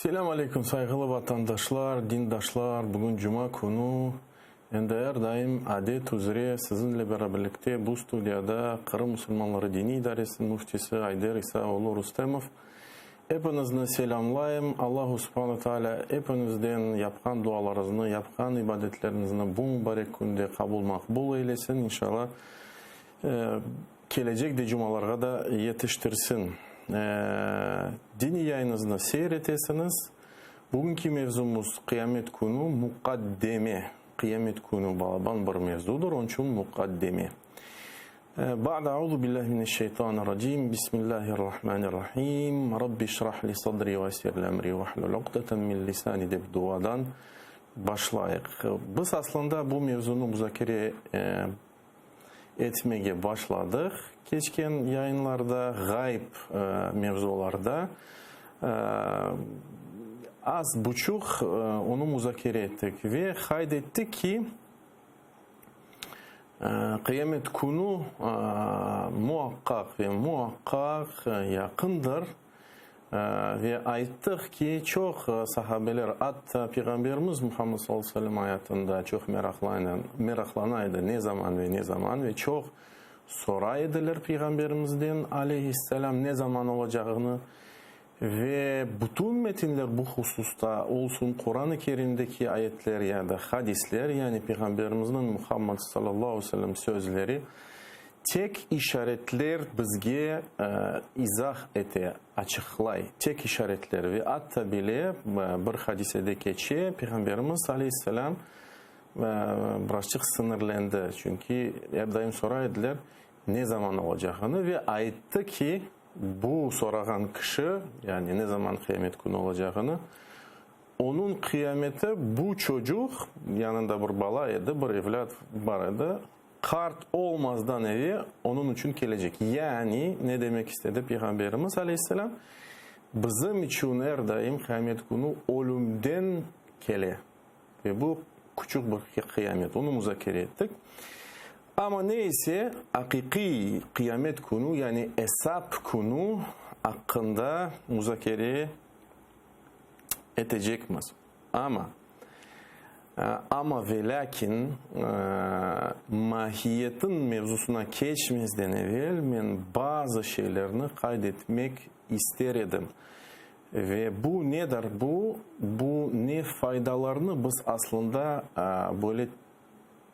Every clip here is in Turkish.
Selam aleyküm saygılı vatandaşlar, dindaşlar. Bugün Cuma günü. Her daim adet üzere sizinle beraberlikte bu stüdyoda Kırım Müslümanları Dini İdaresi'nin müftisi Ayder İsaoğlu Rustemov. Hepinizi selamlayayım. Allah subhanahu teala hepinizden yapkan dualarınızı, yapkan ibadetlerinizi bu mübarek günde kabul makbul eylesin. İnşallah gelecek de cumalara da yetiştirsin. Dini yayınınızda seyretesiniz. Bugünkü mevzumuz kıyamet günü mukaddeme. Kıyamet günü bağlanan bir mevzudur. Onun için mukaddeme. Ba'da auzu billahi mineşşeytanirracim. Bismillahirrahmanirrahim. Rabbi şrah li sadri ve yessir li emri ve hlul ukdeten min lisani deb duadan başlayık. Biz aslında bu mevzunu müzakere etmeye başladık. Geçen yayınlarda gayb mevzularda az buçuk onu müzakere ettik ve kaydettik ki kıyamet günü muhakkak ve muhakkak yakındır ve ayettik ki çok sahabeler hatta Peygamberimiz Muhammed sallallahu aleyhi ve sellem hayatında çok meraklanaydı ne zaman ve çok soraydılar Peygamberimizden aleyhisselam ne zaman olacağını ve bütün metinler bu hususta olsun Kur'an-ı Kerim'deki ayetler ya da hadisler yani Peygamberimizin Muhammed sallallahu aleyhi ve sellem sözleri tek işaretler bizge izah ete, açıklay. Tek işaretler ve hatta bile bir hadisede geçe Peygamberimiz aleyhisselam birazcık sınırlandı. Çünkü her daim soraydılar ne zaman olacağını ve ayette ki bu soran kişi yani ne zaman kıyamet günü olacağını onun kıyameti bu çocuk yanında bir bala idi, bir evlat vardı. Kart olmazdan evi onun için gelecek. Yani ne demek istedi Peygamberimiz aleyhisselam? Bizim için her daim kıyamet günü ölümden gele. Ve bu küçük bir kıyamet. Onu müzakere ettik. Ama neyse hakiki kıyamet günü yani hesap günü hakkında müzakere edeceğiz. Ama ve lakin mahiyetin mevzusuna geçmezden evvel ben bazı şeylerini kaydetmek isterdim. Ve bu nedir bu? Bu ne faydalarını biz aslında böyle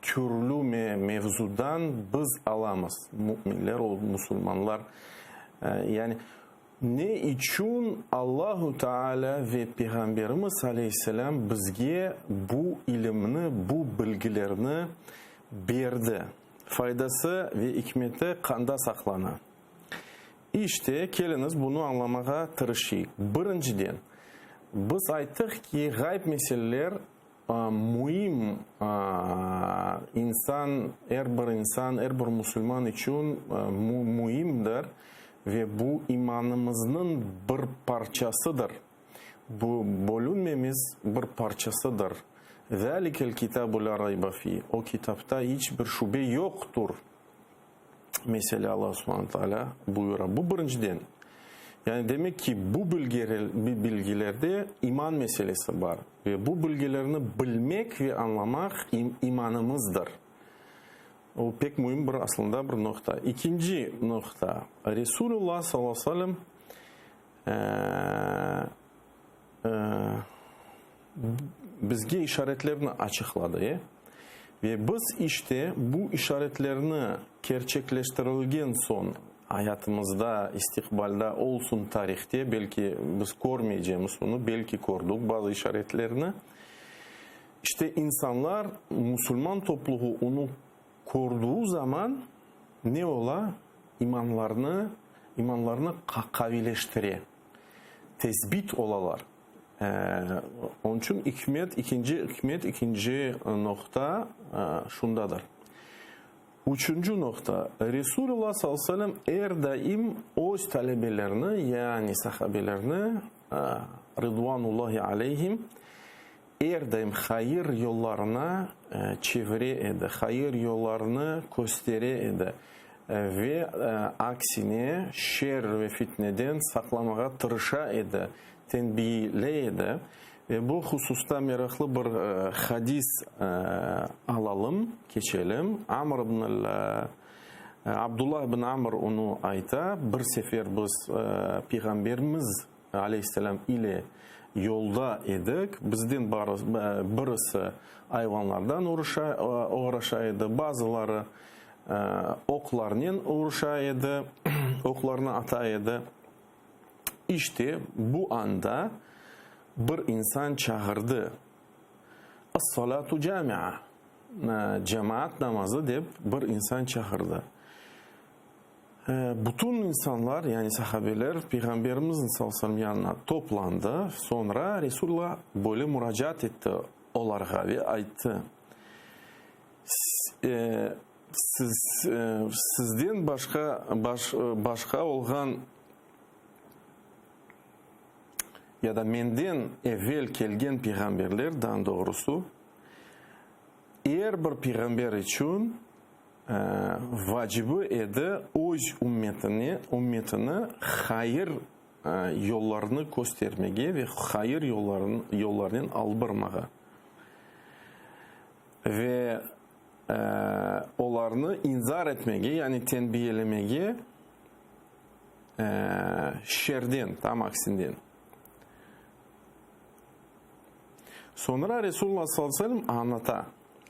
türlü mevzudan biz alamaz. Müminler, o Müslümanlar. Yani ne için Allahu Teala ve Peygamberimiz Aleyhisselam bizge bu ilimni, bu bilgilerini verdi. Faydası ve hikmeti kanda saklanır. İşte geliniz bunu anlamaya tırışıyık. Birinciden biz ayttık ki gayb meseleler mühim her bir Müslüman için mühimdir ve bu imanımızın bir parçasıdır. Bu bölünmemiz bir parçasıdır. Zalikel kitabu la rayba fi. O kitapta hiçbir şüphe yoktur. Mesela Allah subhanahu teala buyuruyor. Bu birinciden. Yani demek ki bu bilgilerde iman meselesi var. Ve bu bilgilerini bilmek ve anlamak imanımızdır. O pek mühim bir aslında bir nokta. İkinci nokta. Resulullah sallallahu aleyhi ve sellem bizge işaretlerini açıkladı. Ve biz işte bu işaretlerini gerçekleştirilgen son hayatımızda, istikbalda olsun tarihte belki biz görmeyeceğimiz onu belki gördük bazı işaretlerini. İşte insanlar Müslüman topluluğu onu gördüğü zaman ne ola? İmanlarını kavileştire. Tezbit olalar. Onun için ikinci nokta şundadır. Üçüncü nokta, Resulullah sallallahu aleyhi ve sellem her daim öz talebelerini yani sahabelerini Rıdvanullahi aleyhim her daim hayır yollarına çevre edi, hayır yollarını göstere edi ve aksine şer ve fitneden saklamaya tırışa edi. tenbihleydi. Ve bu hususta meraklı bir hadis alalım, geçelim. Abdullah bin Amr onu ayta. Bir sefer biz Peygamberimiz aleyhisselam ile yolda edik. Bizden birisi hayvanlardan uğraşaydı. Bazıları oklarla uğraşaydı. Oklarını ataydı. İşte bu anda bir insan çağırdı. As-salatu cami'a. Cemaat namazı deyip bir insan çağırdı. Bütün insanlar yani sahabeler Peygamberimizin sallallahu aleyhi ve sellem yanına toplandı. Sonra Resulullah böyle müracaat etti onlara ve ayıttı. Sizden başka olan ya da menden evvel kelgen peygamberler daha doğrusu eğer bir peygamber için vacibi edi öz ümmetine hayır yollarını göstermeye ve hayır yollarının aldırmaya ve onlarını inzar etmeye yani tenbihlemeye şerden tam aksinden. Sonra Resulullah sallallahu aleyhi ve sellem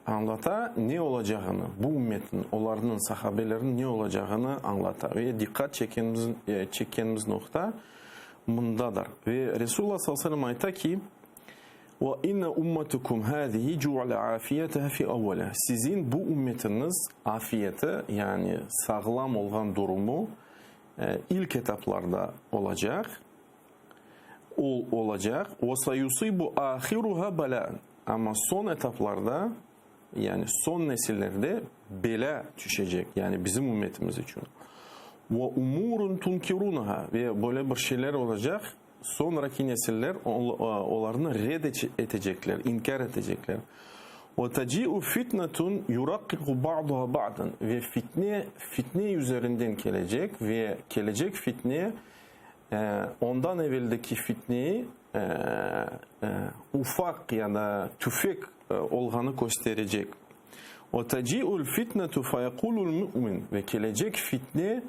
anlata ne olacağını, bu ümmetin, onların sahabelerin ne olacağını anlata ve dikkat çekkenimiz nokta bundadır. Ve Resulullah sallallahu aleyhi ve sellem ayta ki وَاِنَّ اُمَّتُكُمْ هَذِهِ جُعْلَ عَافِيَتَهَا فِي أَوَّلَهِ Sizin bu ümmetiniz afiyeti yani sağlam olan durumu ilk etaplarda olacak. وَسَيُصِيبُ آخِرُهَا بَلَاءً Ama son etaplarda yani son nesillerde bela düşecek yani bizim ümmetimiz için. وَاُمُورٌ تُنْكِرُونَهَا Ve böyle bir şeyler olacak. Sonraki nesiller onlarını red edecekler, inkar edecekler. وَتَجِئُ فِتْنَةٌ يُرَقِّقُ بَعْضُهَا بَعْضًا Ve fitne üzerinden gelecek ve gelecek fitne ondan evveldeki fitneyi ufak ya da tüfek olganı gösterecek. وَتَجِئُ الْفِتْنَةُ فَيَقُولُ الْمُؤْمِنُ Ve gelecek fitne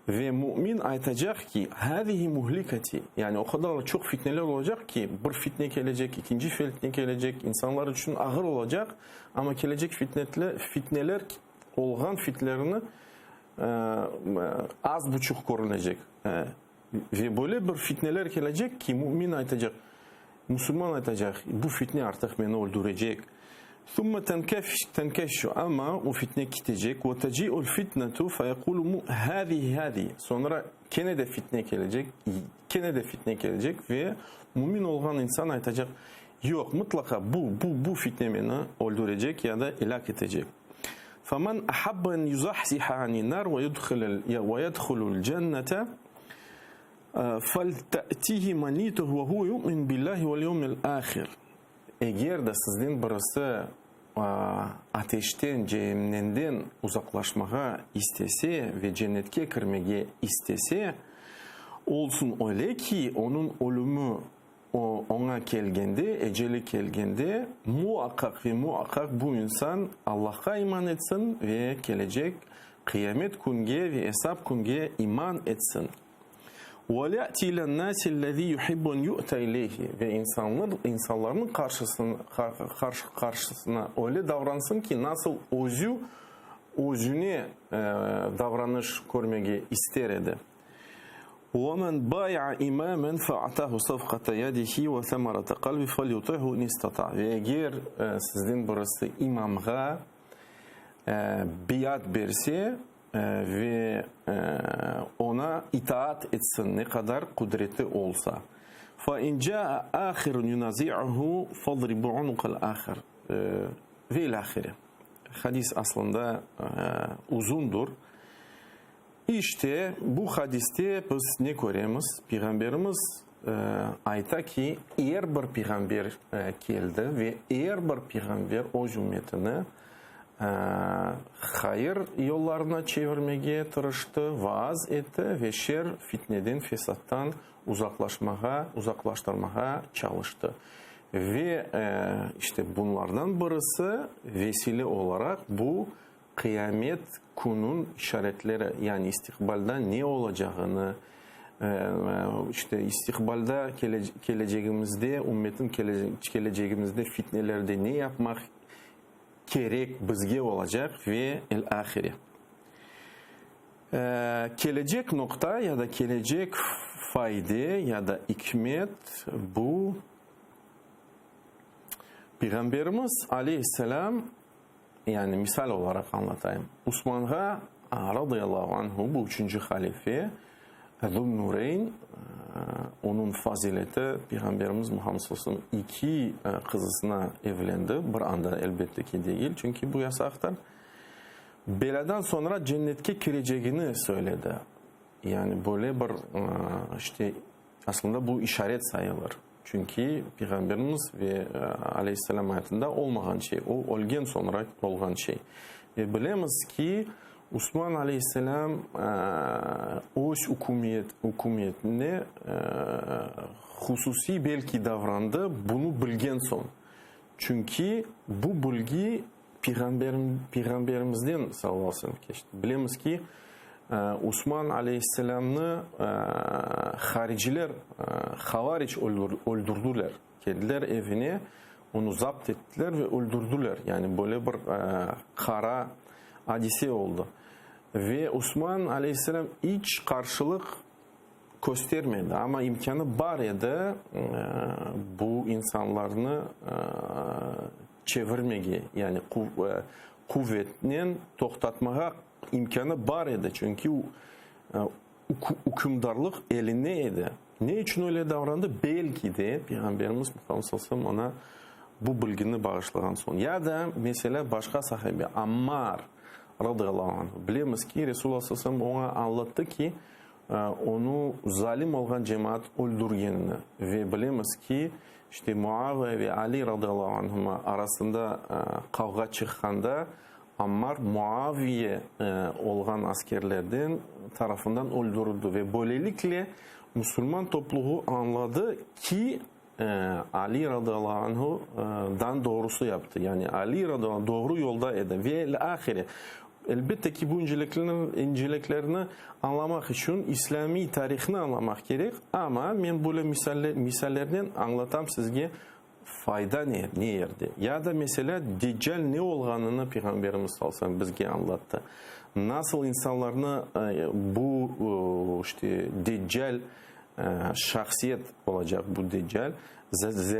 ve mümin aytacak ki hâzihi muhlikati yani o kadar çok fitneler olacak ki bir fitne gelecek, ikinci fitne gelecek, insanlar için ağır olacak ama gelecek fitneler olgan fitnelerini az buçuk korunacak. Ve böyle bir fitneler gelecek ki mümin aytacak, Müslüman aytacak bu fitne artık beni öldürecek. ثم تنكش ama o fitne gidecek. وَتَجِئُ الْفِتْنَةُ فَيَقُولُ هَذِهِ Sonra gene de fitne gelecek ve mümin olan insan aytacak yok mutlaka bu fitne beni öldürecek ya da helak edecek. فَمَنْ أَحَبَّ أَنْ يُزَحْزِحَ عَنِ النَّارِ وَيَدْخُلُ الْجَنَّةَ فَلْتَأْتِهِ مَنِيتُهُ وَهُوَ يُؤْمِنْ بِاللّٰهِ وَالْيَوْمِ الْآخِرِ Eğer de sizden birisi ateşten, cehennemden uzaklaşmaya istese ve cennetke girmeye istese olsun öyle ki onun ölümü ona gelgende, eceli gelgende muhakkak bu insan Allah'a iman etsin ve gelecek kıyamet gününe ve hesap gününe iman etsin. وَلَأْتِي لَنَّاسِ الَّذ۪ي يُحِبُّ أَنْ يُؤْتَ اِلَيْهِ Ve insanların karşısına öyle davransın ki nasıl özüne davranış görmeyi ister edi. وَمَنْ بَايَعَ اِمَامًا فَاَعْتَاهُ صَفْقَةَ يَدِهِ وَثَمَرَةَ قَلْبِ فَلْيُطِعْهُ اِنْ اسْتَطَعَ Ve eğer sizden birisi imamğa biat verse ve ona itaat etsin ne kadar kudreti olsa. فَاِنْ جَاءَ آخِرٌ يُنَزِعُهُ فَضْرِبُ عُنُقَ الْآخِرِ Ve ilahire. Hadis aslında uzundur. İşte bu hadiste biz ne görüyoruz? Peygamberimiz ayta ki eğer bir peygamber geldi ve eğer bir peygamber o ümmetine hayır yollarına çevirmeye tırıştı, vaaz etti ve şer, fitneden, fesattan uzaklaştırmaya çalıştı. Ve işte bunlardan birisi vesile olarak bu kıyamet günün işaretleri, yani istikbalda ne olacağını, işte istikbalda geleceğimizde, ümmetin geleceğimizde fitnelerde ne yapmak gerek bizge olacak ve el-ahire. Gelecek nokta ya da gelecek fayda ya da hikmet bu Peygamberimiz Aleyhisselam, yani misal olarak anlatayım. Osman'a radıyallahu anhu, bu 3. halife Zun-Nureyn, onun fazileti Peygamberimiz Muhammed sallallahu aleyhi ve sellem 2 kızısına evlendi. Bir anda elbette ki değil. Çünkü bu yasaktan. Beladan sonra cennetke gireceğini söyledi. Yani böyle bir işte aslında bu işaret sayılır. Çünkü Peygamberimiz ve Aleyhisselam hayatında olmayan şey. O ölgen sonra olan şey. Ve bilemiz ki Osman Aleyhisselam o hükümetine hususi belki davrandı. Bunu bilgen son. Çünkü bu bilgi Peygamberimizden sallallahu aleyhi ve sellem geçti. Bilemiz ki Osman Aleyhisselam'ı hariciler, havariç öldürdüler. Geldiler evine, onu zapt ettiler ve öldürdüler. Yani böyle bir kara hadise oldu. Ve Osman Aleyhisselam hiç karşılık göstermedi. Ama imkanı var idi bu insanlarını çevirmeye, yani kuvvetle toktatmaya imkanı var idi. Çünkü hükümdarlık elindeydi. Ne için öyle davrandı? Belki de Peygamberimiz Muhammed sallallahu aleyhi ve sellem ona bu bilgini bağışlayan son. Ya da mesela başka sahabe Ammar radıyallahu anh. Bilemiz ki Resulullah sallallahu aleyhi ve sellem ona anlattı ki onu zalim olan cemaat öldürgenini ve bilemiz ki işte Muaviye ve Ali radıyallahu anhuma arasında kavga çıkanda Ammar Muaviye olan askerlerden tarafından öldürüldü ve böylelikle Müslüman topluluğu anladı ki Ali radıyallahu anhu'dan doğrusu yaptı. Yani Ali radıyallahu anh doğru yolda edi ve ahire. Elbette ki bu inceliklerini anlamak için İslami tarihini anlamak gerek, ama ben böyle misallerden anlatam sizge fayda ne yerde. Ya da mesela Deccal ne olganını Peygamberimiz sallallahu aleyhi ve sellem bizge anlattı. Nasıl insanlarını bu işte Deccal şahsiyet olacak, bu Deccal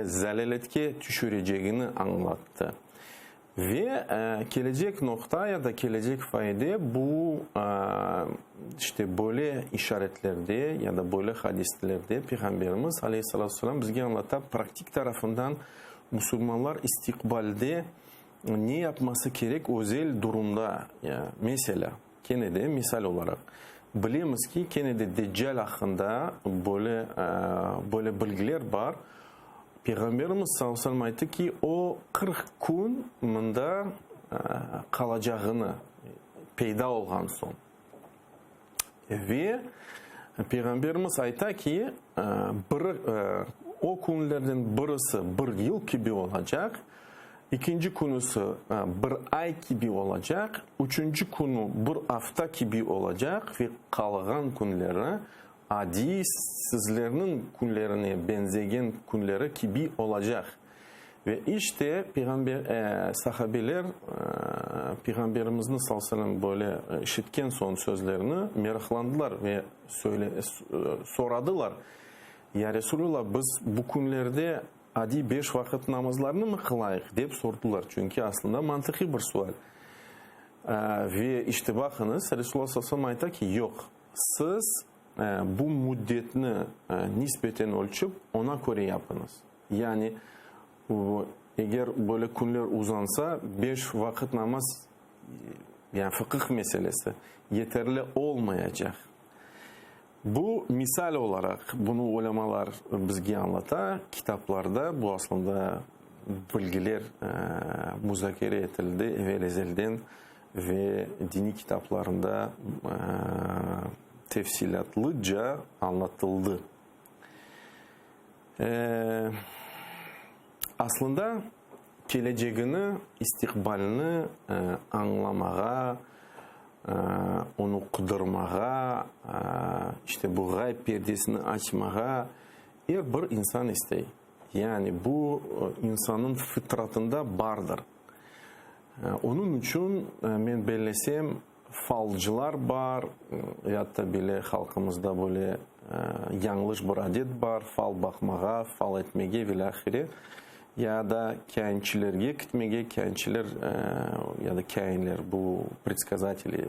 zalaletke düşüreceğini anlattı. Ve gelecek nokta ya da gelecek fayda bu işte böyle işaretlerde ya da böyle hadislerde Peygamberimiz Aleyhisselatü Vesselam bizge anlatan pratik tarafından Müslümanlar istikbalde ne yapması gerek özel durumda. Mesela Kenne'de misal olarak bilemiz ki Kenne'de Deccal hakkında böyle bilgiler var. Peygamberimiz sallallahu aleyhi ve sellem ayıttı ki o 40 gün bunda kalacağını peyda olgan son. Ve Peygamberimiz ayıttı ki o günlerden birisi 1 yıl gibi olacak, ikinci konusu 1 ay gibi olacak, üçüncü konu 1 hafta gibi olacak ve kalan günleri adi sizlerinin günlerine benzeyen günleri gibi olacak. Ve işte sahabeler Peygamberimizin sallallahu aleyhi ve sellem böyle işitken son sözlerini meraklandılar ve soradılar. Ya Resulullah, biz bu günlerde adi 5 vakit namazlarını mı kılayık deyip sordular. Çünkü aslında mantıklı bir sual. Ve işte bakınız Resulullah sallallahu aleyhi ve sellem ayıttı ki yok. Siz bu müddetini nispeten ölçüp ona göre yapınız. Yani eğer böyle günler uzansa 5 vakit namaz, yani fıkıh meselesi yeterli olmayacak. Bu misal olarak bunu ulemalar bizge anlata kitaplarda, bu aslında bilgiler müzakere edildi evvel ezelden ve dini kitaplarında tefsilatlıca anlatıldı. Aslında geleceğini, istikbalini anlamağa, onu kudurmağa, işte bu gayb perdesini açmağa her bir insan istey. Yani bu insanın fıtratında vardır. Onun için ben belirlesem falcılar var, ya da bile halkımızda böyle yanlış bir adet var, fal bakmağa, fal etmeye ve lahire. Ya da kainçilerge gitmege, kainçiler ya da kainler bu предсказатели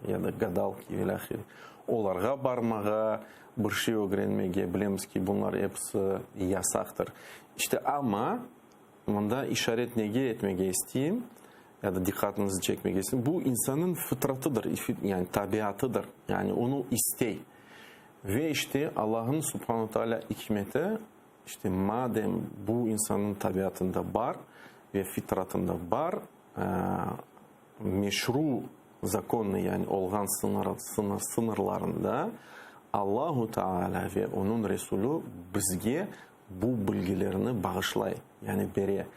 ya da gadalki ve lahire. Onlarga barmağa, bir şey öğrenmege, bilemiz ki bunlar hepsi yasaktır. İşte ama bunda işaret nege etmege isteyeyim ya da dikkatinizi çekmege isteyeyim. Bu insanın fıtratıdır, yani tabiatıdır. Yani onu istey. Ve işte Allah'ın Subhanahu Teala hikmeti, İşte madem bu insanın tabiatında var ve fitratında var, meşru zakonlu yani olgan sınırlarında Allahu Teala ve onun Resulü bizge bu bilgilerini bağışlay. Yani bere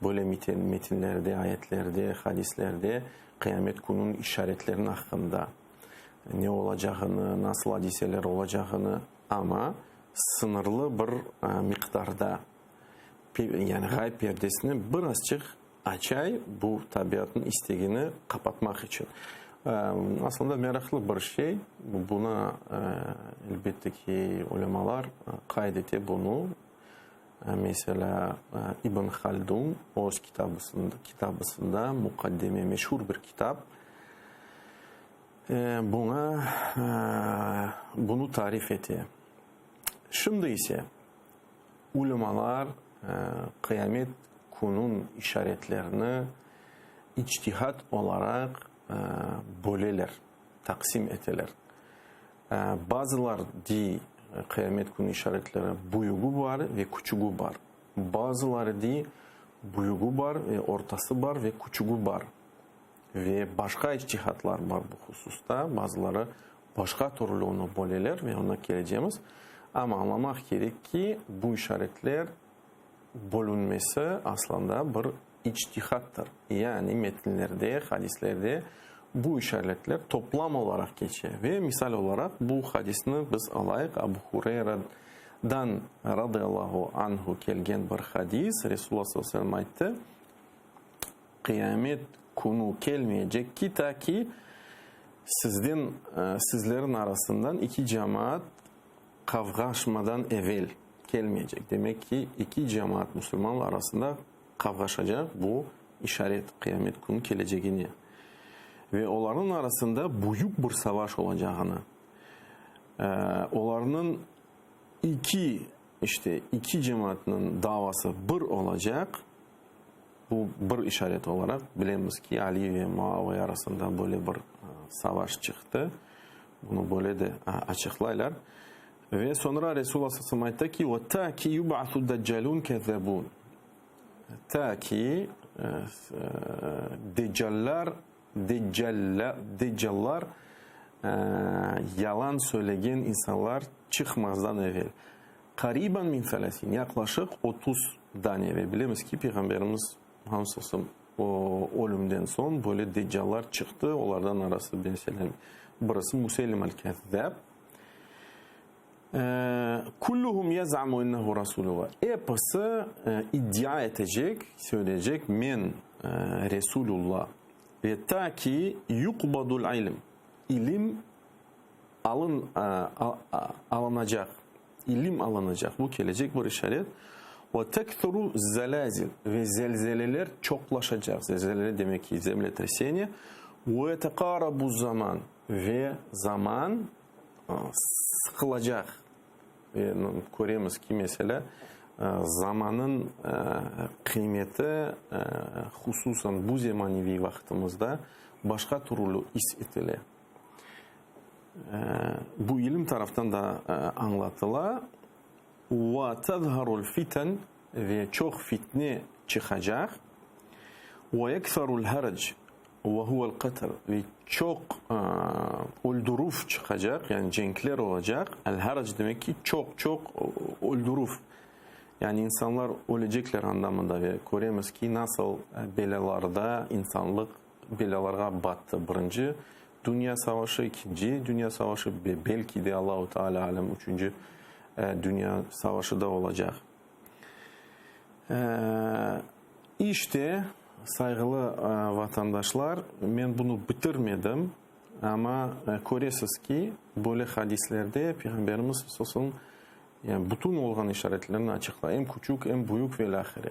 böyle metinlerde, ayetlerde, hadislerde kıyamet gününün işaretlerinin hakkında ne olacağını, nasıl hadiseler olacağını ama sınırlı bir miktarda yani gayb perdesini birazcık açay bu tabiatın isteğini kapatmak için. Aslında meraklı bir şey. Buna elbette ki ulemalar kaydete bunu. Mesela İbn Haldun o kitabısında mukaddeme meşhur bir kitap. Bunu tarif etti. Şimdi ise ulemalar kıyamet günün işaretlerini içtihat olarak bölerler, taksim ederler. Bazılar di kıyamet günü işaretleri büyüğü var ve küçüğü var. Bazıları di büyüğü var ve ortası var ve küçüğü var. Ve başka içtihatlar var bu hususta. Bazıları başka türlü onu bölerler ve ona geleceğimiz. Ama anlamak gerek ki bu işaretler bölünmesi aslında bir içtihattır. Yani metinlerde, hadislerde bu işaretler toplam olarak geçiyor. Ve misal olarak bu hadisini biz alayık Abu Hureyre'den radıyallahu anhu gelgen bir hadis. Resulullah sallallahu aleyhi ve sellem ayette kıyamet günü gelmeyecek ki ta ki sizlerin arasından iki cemaat kavgaşmadan evvel gelmeyecek. Demek ki iki cemaat Müslümanlar arasında kavgaşacak bu işaret kıyamet günü geleceğini. Ve onların arasında büyük bir savaş olacağını. Onların iki cemaatinin davası bir olacak. Bu bir işaret olarak bilemiz ki Ali ve Muaviye arasında böyle bir savaş çıktı. Bunu böyle de açıklaylar. Ve sonra Resulullah sallallahu aleyhi ve sellem ayette ki وَتَا كِ يُبْعَثُ الدَّجَّالُونَ كَذَّبُونَ Ta ki Deccallar yalan söyleyen insanlar çıkmazdan evvel. Kariban min felasin yaklaşık 30 tane ve bilemiz ki Peygamberimiz Hamsasım o ölümden son böyle Deccallar çıktı. Onlardan arası mesela burası Musellim el-Kezzab. Kulluhum yaz'amu ennehu Resulullah. Hepsi iddia edecek, söyleyecek men Resulullah. Ve ta ki yukbadul ilim. İlim alınacak. İlim alınacak. Bu gelecek bir işaret. Ve tekthuru zelazil. Ve zelzeleler çoklaşacak. Zelzeleler demek ki zemletreseni. Ve tekarabu zaman. Ve zaman sıkılacak. Ve görüyoruz ki mesela zamanın kıymeti hususan bu zamanevi vaktimizde başka türlü hissedilir. Bu ilim taraftan da anlatıla ve tezharul fiten ve çok fitne çıkacak. Ve yekserul harac ve huvel qatl ve çok öldürüf çıkacak, yani cenkler olacak. El harac demek ki çok öldürüf. Yani insanlar ölecekler anlamında ve görüyoruz ki nasıl belalarda insanlık belalara battı. Birinci Dünya Savaşı, ikinci Dünya Savaşı ve belki de Allah-u Teala alem üçüncü Dünya Savaşı da olacak. İşte saygılı vatandaşlar, ben bunu bitirmedim ama görüyorsunuz ki böyle hadislerde Peygamberimiz Sallallahu yani bütün olğan işaretlerini açıklar. Hem küçük hem büyük ve lahire.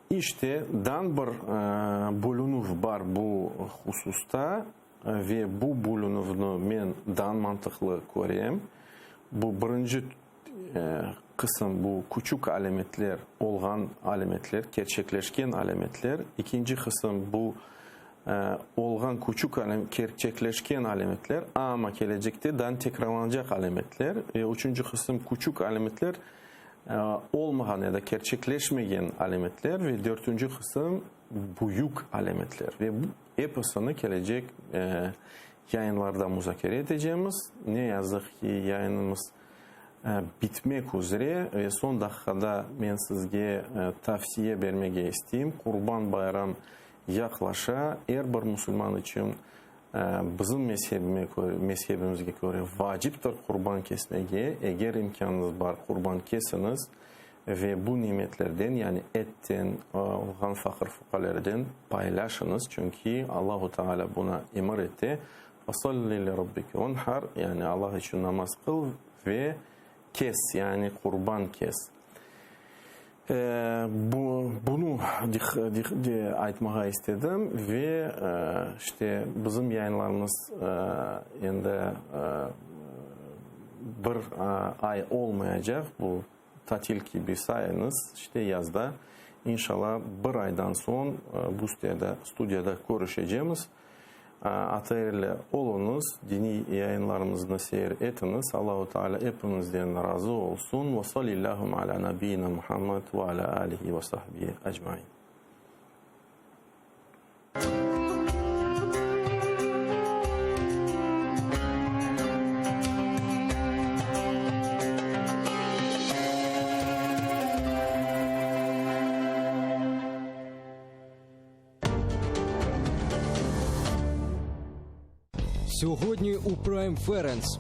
İşte dan bir bölünüv var bu hususta ve bu bölünüvünü ben dan mantıklı göreyim. Bu birinci kısım bu küçük alametler, olğan alametler, gerçekleşken alametler. İkinci kısım bu olğan küçük gerçekleşken alametler ama gelecekte dan tekrarlanacak alametler. Üçüncü kısım küçük alametler olmayan ya da gerçekleşmeyen alametler ve dördüncü kısım büyük alametler ve bu hepsini gelecek yayınlarda müzakere edeceğimiz. Ne yazık ki yayınımız bitmek üzere ve son dakikada ben sizge tavsiye vermeye isteyeyim. Kurban Bayram yaklaşa, her bir Müslüman için bizim mezhebimizge göre vaciptir kurban kesmeye. Eğer imkanınız var kurban kesiniz ve bu nimetlerden yani etten, olğan fakir fukalardan paylaşınız. Çünkü Allah-u Teala buna emir etti. Fasalli li rabbike vanhar, yani Allah için namaz kıl ve kes, yani kurban kes. Bunu aytmağa istedim ve işte bizim yayınlarımız endi bir ay olmayacak. Bu tatil gibi sayınız işte yazda. İnşallah bir aydan son bu stüdyoda görüşeceğimiz. Atayırlı olunuz, dini yayınlarımızı seyir etiniz. Allah-u Teala hepinizden razı olsun. Ve sallallahu ala nabiyyina Muhammed ve ala alihi ve sahbihi ecmaîn. Сьогодні у Prime Ference